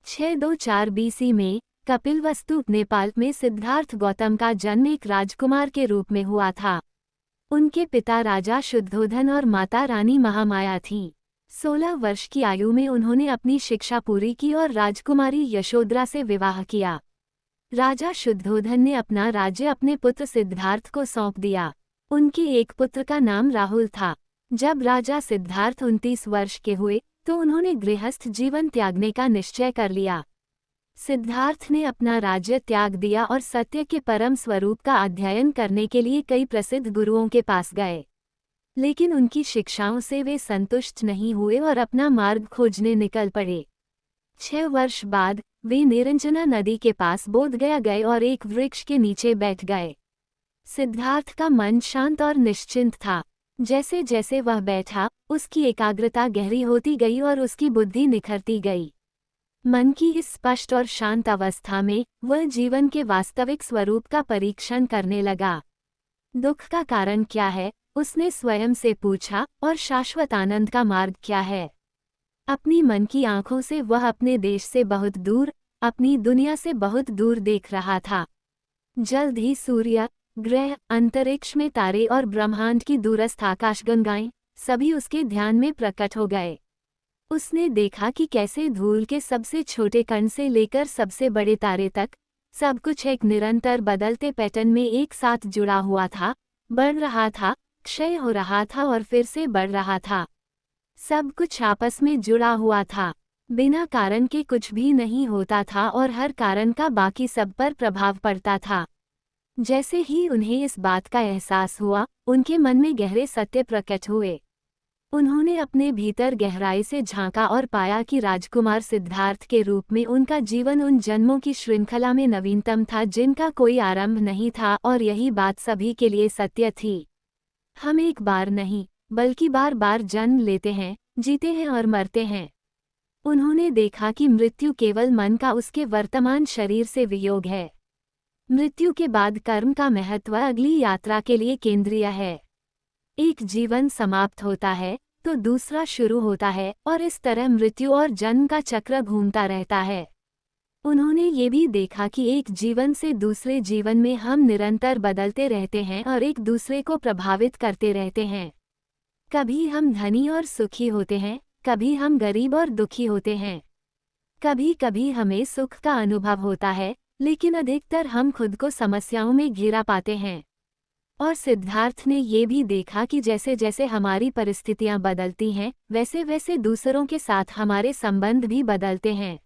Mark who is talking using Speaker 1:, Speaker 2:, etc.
Speaker 1: 624 BC में कपिलवस्तु, नेपाल में सिद्धार्थ गौतम का जन्म एक राजकुमार के रूप में हुआ था। उनके पिता राजा शुद्धोधन और माता रानी महामाया थीं। 16 वर्ष की आयु में उन्होंने अपनी शिक्षा पूरी की और राजकुमारी यशोधरा से विवाह किया। राजा शुद्धोधन ने अपना राज्य अपने पुत्र सिद्धार्थ को सौंप दिया। उनके एक पुत्र का नाम राहुल था। जब राजा सिद्धार्थ 29 वर्ष के हुए तो उन्होंने गृहस्थ जीवन त्यागने का निश्चय कर लिया। सिद्धार्थ ने अपना राज्य त्याग दिया और सत्य के परम स्वरूप का अध्ययन करने के लिए कई प्रसिद्ध गुरुओं के पास गए, लेकिन उनकी शिक्षाओं से वे संतुष्ट नहीं हुए और अपना मार्ग खोजने निकल पड़े। 6 वर्ष बाद वे निरंजना नदी के पास बोधगया गए और एक वृक्ष के नीचे बैठ गए। सिद्धार्थ का मन शांत और निश्चिंत था। जैसे जैसे वह बैठा, उसकी एकाग्रता गहरी होती गई और उसकी बुद्धि निखरती गई। मन की इस स्पष्ट और शांत अवस्था में वह जीवन के वास्तविक स्वरूप का परीक्षण करने लगा। दुख का कारण क्या है, उसने स्वयं से पूछा, और शाश्वत आनंद का मार्ग क्या है। अपनी मन की आंखों से वह अपने देश से बहुत दूर, अपनी दुनिया से बहुत दूर देख रहा था। जल्द ही सूर्य, ग्रह, अंतरिक्ष में तारे और ब्रह्मांड की दूरस्थ आकाशगंगाएं सभी उसके ध्यान में प्रकट हो गए। उसने देखा कि कैसे धूल के सबसे छोटे कण से लेकर सबसे बड़े तारे तक सब कुछ एक निरंतर बदलते पैटर्न में एक साथ जुड़ा हुआ था, बढ़ रहा था, क्षय हो रहा था और फिर से बढ़ रहा था। सब कुछ आपस में जुड़ा हुआ था। बिना कारण के कुछ भी नहीं होता था और हर कारण का बाकी सब पर प्रभाव पड़ता था। जैसे ही उन्हें इस बात का एहसास हुआ, उनके मन में गहरे सत्य प्रकट हुए। उन्होंने अपने भीतर गहराई से झांका और पाया कि राजकुमार सिद्धार्थ के रूप में उनका जीवन उन जन्मों की श्रृंखला में नवीनतम था जिनका कोई आरंभ नहीं था, और यही बात सभी के लिए सत्य थी। हम एक बार नहीं बल्कि बार बार जन्म लेते हैं, जीते हैं और मरते हैं। उन्होंने देखा कि मृत्यु केवल मन का उसके वर्तमान शरीर से वियोग है। मृत्यु के बाद कर्म का महत्व अगली यात्रा के लिए केंद्रीय है। एक जीवन समाप्त होता है तो दूसरा शुरू होता है, और इस तरह मृत्यु और जन्म का चक्र घूमता रहता है। उन्होंने ये भी देखा कि एक जीवन से दूसरे जीवन में हम निरंतर बदलते रहते हैं और एक दूसरे को प्रभावित करते रहते हैं। कभी हम धनी और सुखी होते हैं, कभी हम गरीब और दुखी होते हैं। कभी कभी हमें सुख का अनुभव होता है, लेकिन अधिकतर हम खुद को समस्याओं में घिरा पाते हैं। और सिद्धार्थ ने ये भी देखा कि जैसे जैसे हमारी परिस्थितियां बदलती हैं, वैसे वैसे दूसरों के साथ हमारे संबंध भी बदलते हैं।